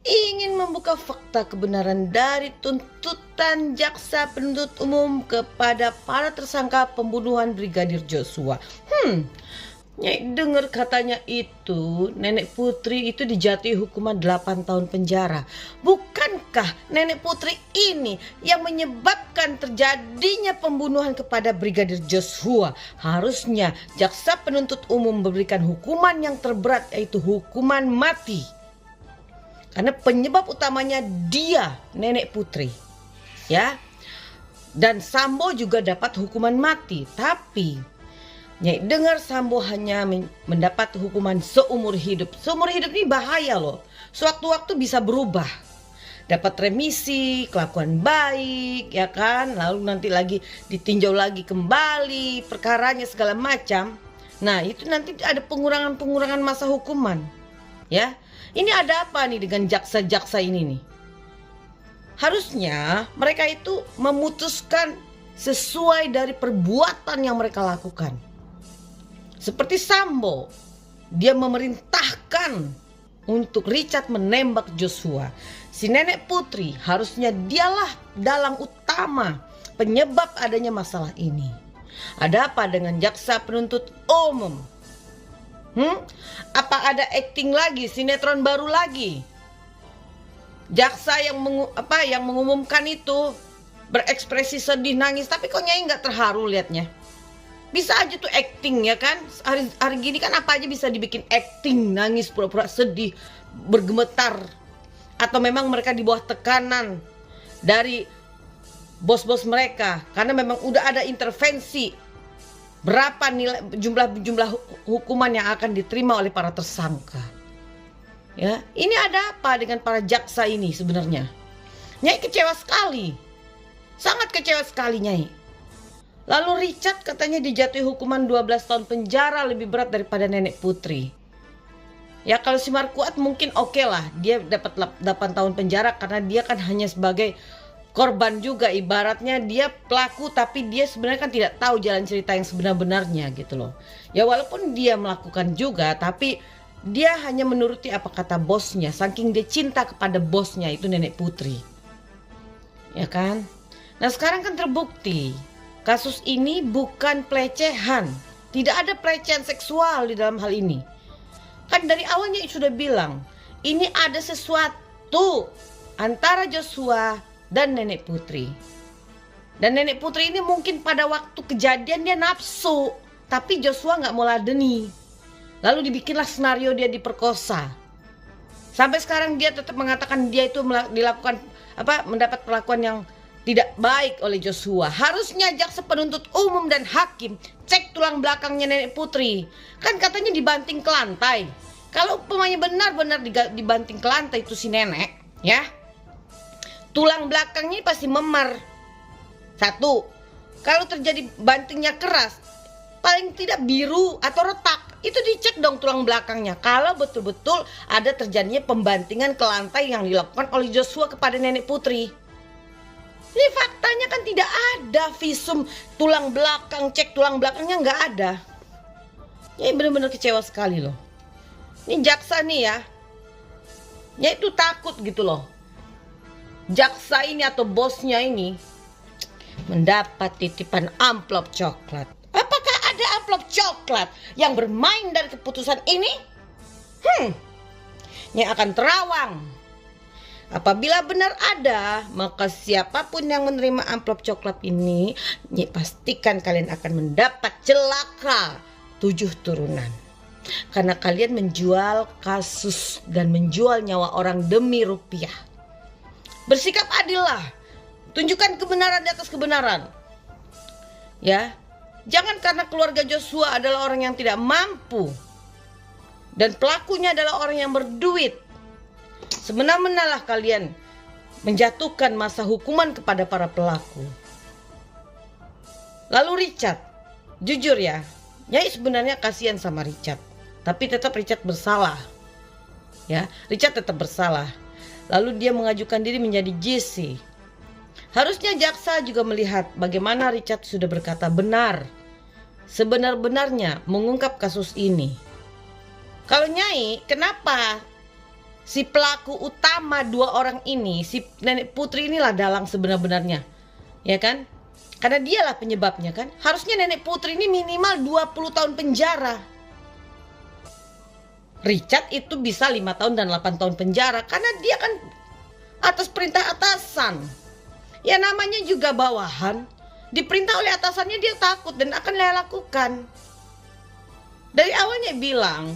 ingin membuka fakta kebenaran dari tuntutan jaksa penuntut umum kepada para tersangka pembunuhan Brigadir Joshua. Nyai dengar katanya itu nenek Putri itu dijatuhi hukuman 8 tahun penjara. Bukankah nenek Putri ini yang menyebabkan terjadinya pembunuhan kepada Brigadir Joshua? Harusnya jaksa penuntut umum memberikan hukuman yang terberat, yaitu hukuman mati. Karena penyebab utamanya dia, nenek Putri. Ya. Dan Sambo juga dapat hukuman mati, tapi Nyai dengar Sambo hanya mendapat hukuman seumur hidup. Seumur hidup ini bahaya loh. Sewaktu-waktu bisa berubah. Dapat remisi, kelakuan baik, ya kan? Lalu nanti lagi ditinjau lagi kembali, perkaranya segala macam. Nah, itu nanti ada pengurangan masa hukuman. Ya. Ini ada apa nih dengan jaksa-jaksa ini nih? Harusnya mereka itu memutuskan sesuai dari perbuatan yang mereka lakukan. Seperti Sambo, dia memerintahkan untuk Richard menembak Joshua. Si nenek Putri harusnya dialah dalang utama penyebab adanya masalah ini. Ada apa dengan jaksa penuntut umum? Apa ada acting lagi, sinetron baru lagi? Jaksa yang mengumumkan itu berekspresi sedih, nangis, tapi kok Nyai nggak terharu liatnya? Bisa aja tuh acting, ya kan? Hari gini kan apa aja bisa dibikin acting, nangis, pura-pura sedih, bergemetar. Atau memang mereka di bawah tekanan dari bos-bos mereka, karena memang udah ada intervensi berapa nilai jumlah hukuman yang akan diterima oleh para tersangka. Ya, ini ada apa dengan para jaksa ini sebenarnya? Nyai kecewa sekali. Sangat kecewa sekali Nyai. Lalu Richard katanya dijatuhi hukuman 12 tahun penjara, lebih berat daripada nenek Putri. Ya kalau si Markuat mungkin oke lah, dia dapat 8 tahun penjara karena dia kan hanya sebagai korban juga. Ibaratnya dia pelaku tapi dia sebenarnya kan tidak tahu jalan cerita yang sebenar-benarnya gitu loh. Ya walaupun dia melakukan juga, tapi dia hanya menuruti apa kata bosnya. Saking dia cinta kepada bosnya, itu nenek Putri. Ya kan? Nah sekarang kan terbukti kasus ini bukan pelecehan. Tidak ada pelecehan seksual di dalam hal ini. Kan dari awalnya sudah bilang, ini ada sesuatu antara Joshua dan nenek Putri. Dan nenek Putri ini mungkin pada waktu kejadian dia nafsu, tapi Joshua gak mau ladeni. Lalu dibikinlah senario dia diperkosa. Sampai sekarang dia tetap mengatakan dia itu mendapat perlakuan yang tidak baik oleh Joshua. Harusnya jaksa penuntut umum dan hakim cek tulang belakangnya nenek Putri. Kan katanya dibanting ke lantai. Kalau umpamanya benar-benar dibanting ke lantai itu si nenek, ya, tulang belakangnya pasti memar. Satu, kalau terjadi bantingnya keras, paling tidak biru atau retak, itu dicek dong tulang belakangnya. Kalau betul-betul ada terjadinya pembantingan ke lantai yang dilakukan oleh Joshua kepada nenek Putri. Ini faktanya kan tidak ada visum tulang belakang, cek tulang belakangnya nggak ada. Ini benar-benar kecewa sekali loh. Ini jaksa nih ya, itu takut gitu loh. Jaksa ini atau bosnya ini mendapat titipan amplop coklat. Apakah ada amplop coklat yang bermain dari keputusan ini? Ini akan terawang. Apabila benar ada, maka siapapun yang menerima amplop coklat ini, pastikan kalian akan mendapat celaka 7 turunan. Karena kalian menjual kasus dan menjual nyawa orang demi rupiah. Bersikap adillah. Tunjukkan kebenaran di atas kebenaran. Ya, jangan karena keluarga Joshua adalah orang yang tidak mampu dan pelakunya adalah orang yang berduit, semena-menalah kalian menjatuhkan masa hukuman kepada para pelaku. Lalu Richard, jujur ya, Nyai sebenarnya kasihan sama Richard, tapi tetap Richard bersalah. Ya, Richard tetap bersalah. Lalu dia mengajukan diri menjadi JC. Harusnya jaksa juga melihat bagaimana Richard sudah berkata benar, sebenar-benarnya mengungkap kasus ini. Kalau Nyai, kenapa si pelaku utama dua orang ini, si nenek Putri inilah dalang sebenar-benarnya, ya kan? Karena dialah penyebabnya kan. Harusnya nenek Putri ini minimal 20 tahun penjara. Richard itu bisa 5 tahun dan 8 tahun penjara karena dia kan atas perintah atasan. Ya namanya juga bawahan, diperintah oleh atasannya dia takut dan akan dia lakukan. Dari awalnya bilang,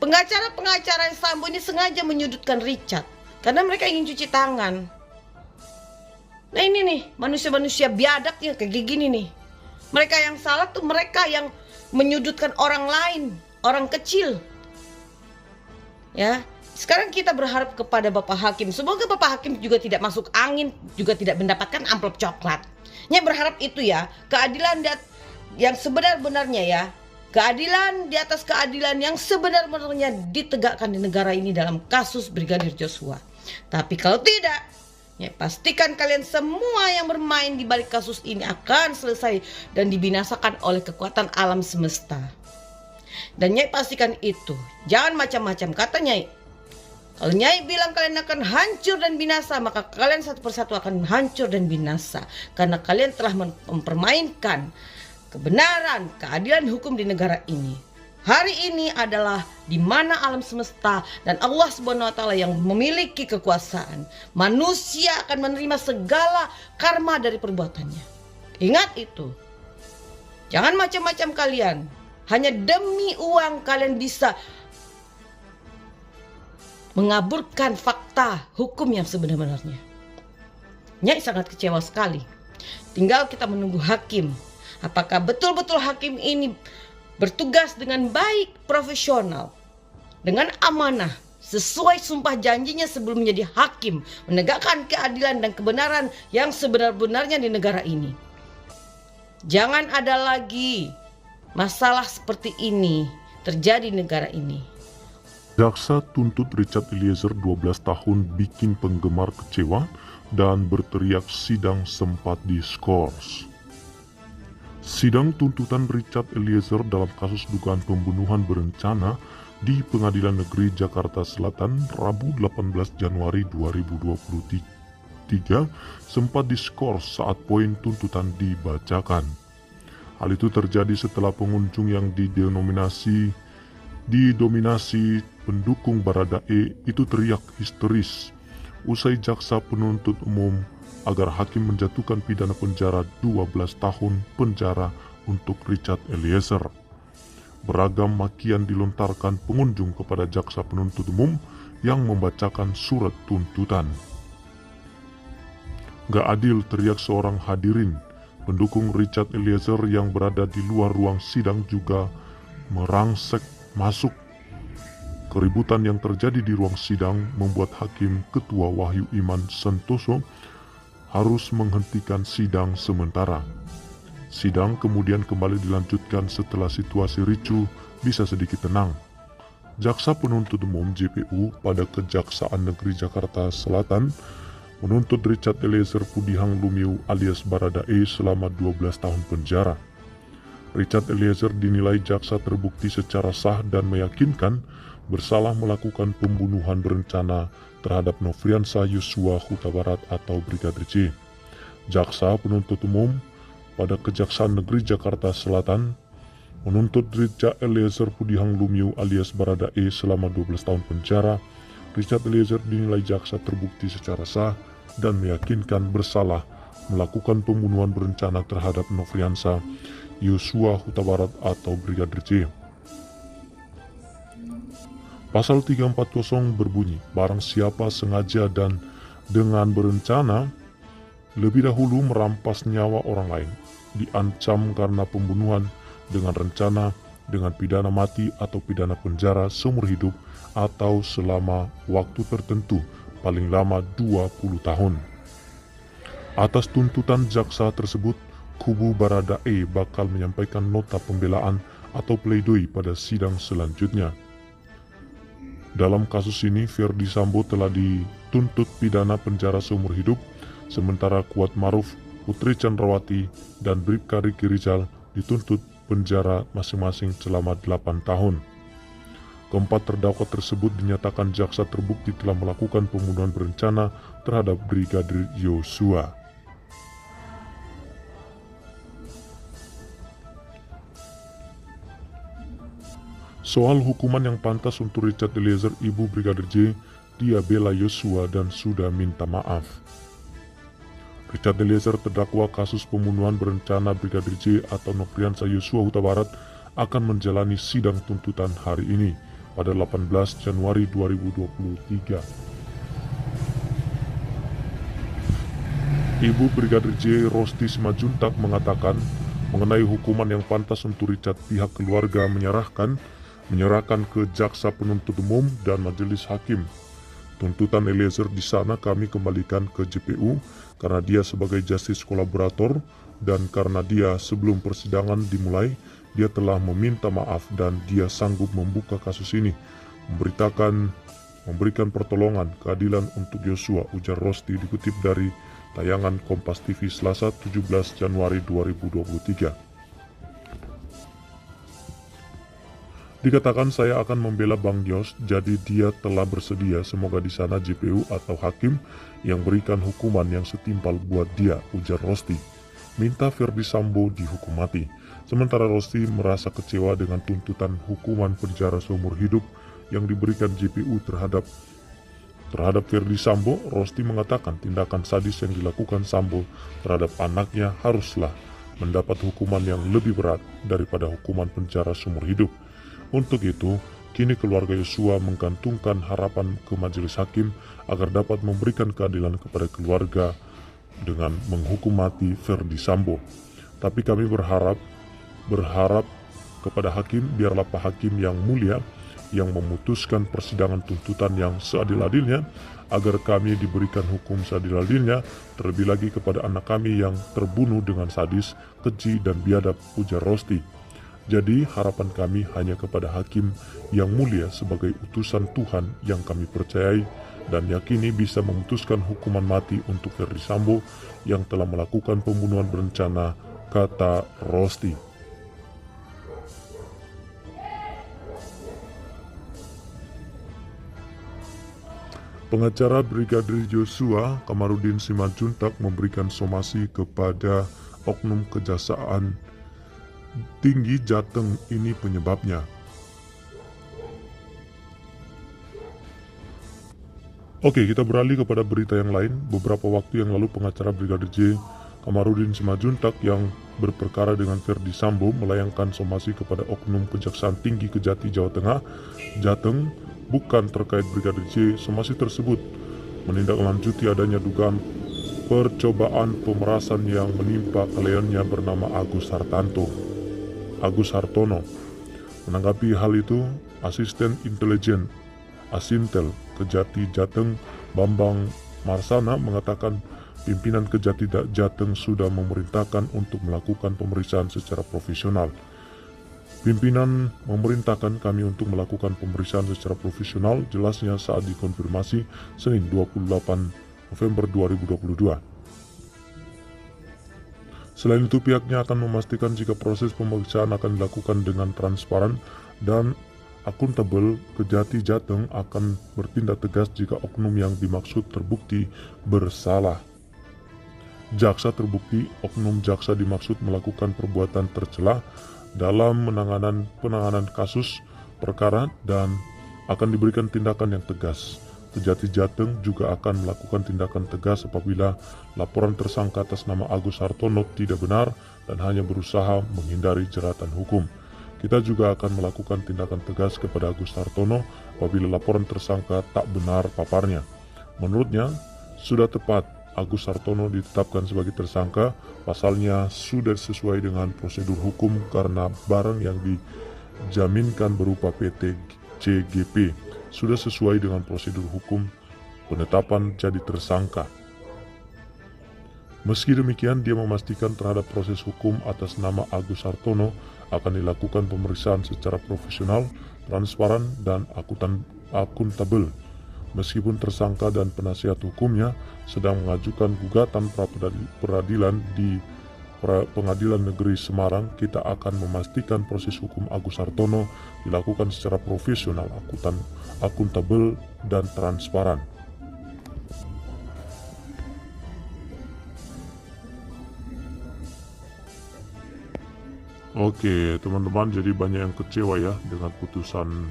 pengacara Sambo ini sengaja menyudutkan Richard karena mereka ingin cuci tangan. Nah ini nih, manusia-manusia biadab yang kayak gini nih. Mereka yang salah tuh mereka yang menyudutkan orang lain, orang kecil. Ya, sekarang kita berharap kepada Bapak Hakim. Semoga Bapak Hakim juga tidak masuk angin, juga tidak mendapatkan amplop coklat. Nyai berharap itu ya, keadilan yang sebenar-benarnya ya. Keadilan di atas keadilan yang sebenar-benarnya ditegakkan di negara ini dalam kasus Brigadir Joshua. Tapi kalau tidak, ya pastikan kalian semua yang bermain di balik kasus ini akan selesai dan dibinasakan oleh kekuatan alam semesta. Dan Nyai pastikan itu. Jangan macam-macam, kata Nyai. Kalau Nyai bilang kalian akan hancur dan binasa, maka kalian satu persatu akan hancur dan binasa. Karena kalian telah mempermainkan kebenaran, keadilan hukum di negara ini. Hari ini adalah di mana alam semesta dan Allah Subhanahu wa taala yang memiliki kekuasaan. Manusia akan menerima segala karma dari perbuatannya. Ingat itu. Jangan macam-macam kalian. Hanya demi uang kalian bisa mengaburkan fakta hukum yang sebenar-benarnya. Nyai sangat kecewa sekali. Tinggal kita menunggu hakim. Apakah betul-betul hakim ini bertugas dengan baik, profesional, dengan amanah, sesuai sumpah janjinya sebelum menjadi hakim, menegakkan keadilan dan kebenaran yang sebenar-benarnya di negara ini. Jangan ada lagi masalah seperti ini terjadi di negara ini. Jaksa tuntut Richard Eliezer 12 tahun bikin penggemar kecewa dan berteriak sidang sempat diskors. Sidang tuntutan Richard Eliezer dalam kasus dugaan pembunuhan berencana di Pengadilan Negeri Jakarta Selatan Rabu 18 Januari 2023 sempat diskors saat poin tuntutan dibacakan. Hal itu terjadi setelah pengunjung yang didominasi pendukung Baradae itu teriak histeris usai jaksa penuntut umum agar hakim menjatuhkan pidana penjara 12 tahun penjara untuk Richard Eliezer. Beragam makian dilontarkan pengunjung kepada jaksa penuntut umum yang membacakan surat tuntutan. Gak adil, teriak seorang hadirin. Pendukung Richard Eliezer yang berada di luar ruang sidang juga merangsek masuk. Keributan yang terjadi di ruang sidang membuat Hakim Ketua Wahyu Iman Santoso harus menghentikan sidang sementara. Sidang kemudian kembali dilanjutkan setelah situasi ricuh bisa sedikit tenang. Jaksa penuntut umum JPU pada Kejaksaan Negeri Jakarta Selatan menuntut Richard Eliezer Pudihang Lumiu alias Baradae selama 12 tahun penjara. Richard Eliezer dinilai jaksa terbukti secara sah dan meyakinkan bersalah melakukan pembunuhan berencana terhadap Nofriansah Yosua Huta Barat atau Brigadir J. Jaksa penuntut umum pada Kejaksaan Negeri Jakarta Selatan menuntut Richard Eliezer Pudihang Lumiu alias Baradae selama 12 tahun penjara. Richard Eliezer dinilai jaksa terbukti secara sah dan meyakinkan bersalah melakukan pembunuhan berencana terhadap Nofriansah Yosua Huta Barat atau Brigadir J. Pasal 340 berbunyi, barang siapa sengaja dan dengan berencana lebih dahulu merampas nyawa orang lain, diancam karena pembunuhan dengan rencana dengan pidana mati atau pidana penjara seumur hidup atau selama waktu tertentu paling lama 20 tahun. Atas tuntutan jaksa tersebut, kubu Baradae bakal menyampaikan nota pembelaan atau pledoi pada sidang selanjutnya. Dalam kasus ini, Ferdi Sambo telah dituntut pidana penjara seumur hidup, sementara Kuat Maruf, Putri Chandrawati, dan Bribka Riki Rizal dituntut penjara masing-masing selama 8 tahun. Keempat terdakwa tersebut dinyatakan jaksa terbukti telah melakukan pembunuhan berencana terhadap Brigadir Yosua. Soal hukuman yang pantas untuk Richard Eliezer, ibu Brigadir J, dia bela Yosua dan sudah minta maaf. Richard Eliezer, terdakwa kasus pembunuhan berencana Brigadir J atau Nofriansah Yosua Huta Barat, akan menjalani sidang tuntutan hari ini pada 18 Januari 2023. Ibu Brigadir J, Rosti Simajuntak, mengatakan mengenai hukuman yang pantas untuk Richard, pihak keluarga menyerahkan ke jaksa penuntut umum dan majelis hakim. Tuntutan Eliezer di sana kami kembalikan ke JPU karena dia sebagai justice kolaborator dan karena dia sebelum persidangan dimulai dia telah meminta maaf dan dia sanggup membuka kasus ini, memberikan pertolongan keadilan untuk Yosua, ujar Rosti, dikutip dari tayangan Kompas TV Selasa 17 Januari 2023. Dikatakan saya akan membela Bang Yos, jadi dia telah bersedia, semoga di sana JPU atau hakim yang berikan hukuman yang setimpal buat dia, ujar Rosti. Minta Ferdi Sambo dihukum mati. Sementara Rosti merasa kecewa dengan tuntutan hukuman penjara seumur hidup yang diberikan JPU terhadap Ferdi Sambo. Rosti mengatakan tindakan sadis yang dilakukan Sambo terhadap anaknya haruslah mendapat hukuman yang lebih berat daripada hukuman penjara seumur hidup. Untuk itu, kini keluarga Yosua menggantungkan harapan ke majelis hakim agar dapat memberikan keadilan kepada keluarga dengan menghukum mati Ferdi Sambo. Tapi kami berharap kepada hakim, biarlah Pak Hakim yang mulia yang memutuskan persidangan tuntutan yang seadil-adilnya, agar kami diberikan hukum seadil-adilnya, terlebih lagi kepada anak kami yang terbunuh dengan sadis, keji dan biadab, ujar Rosti. Jadi harapan kami hanya kepada hakim yang mulia sebagai utusan Tuhan yang kami percayai dan yakini bisa memutuskan hukuman mati untuk Ferdi Sambo yang telah melakukan pembunuhan berencana, kata Rosti. Pengacara Brigadir Yosua, Kamarudin Simajuntak, memberikan somasi kepada oknum Kejaksaan Tinggi Jateng ini penyebabnya. Oke, kita beralih kepada berita yang lain. Beberapa waktu yang lalu pengacara Brigadir J, Kamarudin Simajuntak, yang berperkara dengan Ferdi Sambo melayangkan somasi kepada oknum Kejaksaan Tinggi Kejati Jawa Tengah, Jateng, bukan terkait Brigadir J. Somasi tersebut menindaklanjuti adanya dugaan percobaan pemerasan yang menimpa kliennya bernama Agus Hartono. Menanggapi hal itu, Asisten Intelijen Asintel Kejati Jateng, Bambang Marsana, mengatakan pimpinan Kejati Jateng sudah memerintahkan untuk melakukan pemeriksaan secara profesional. Pimpinan memerintahkan kami untuk melakukan pemeriksaan secara profesional, jelasnya saat dikonfirmasi Senin 28 November 2022. Selain itu, pihaknya akan memastikan jika proses pemeriksaan akan dilakukan dengan transparan dan akuntabel. Kejati Jateng akan bertindak tegas jika oknum yang dimaksud terbukti bersalah. Jaksa terbukti oknum jaksa dimaksud melakukan perbuatan tercela dalam penanganan kasus perkara dan akan diberikan tindakan yang tegas. Kejati Jateng juga akan melakukan tindakan tegas apabila laporan tersangka atas nama Agus Hartono tidak benar dan hanya berusaha menghindari jeratan hukum. Kita juga akan melakukan tindakan tegas kepada Agus Hartono apabila laporan tersangka tak benar paparnya. Menurutnya, sudah tepat Agus Hartono ditetapkan sebagai tersangka, pasalnya sudah sesuai dengan prosedur hukum karena barang yang dijaminkan berupa PT CGP sudah sesuai dengan prosedur hukum penetapan jadi tersangka. Meski demikian, dia memastikan terhadap proses hukum atas nama Agus Hartono akan dilakukan pemeriksaan secara profesional, transparan, dan akuntabel. Meskipun tersangka dan penasihat hukumnya sedang mengajukan gugatan pra peradilan di Pengadilan Negeri Semarang, kita akan memastikan proses hukum Agus Hartono dilakukan secara profesional, akuntabel, dan transparan. Oke, teman-teman, jadi banyak yang kecewa ya dengan putusan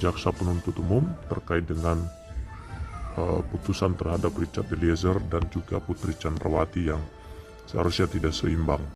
jaksa penuntut umum terkait dengan putusan terhadap Richard Eliezer dan juga Putri Chandrawati yang seharusnya tidak seimbang.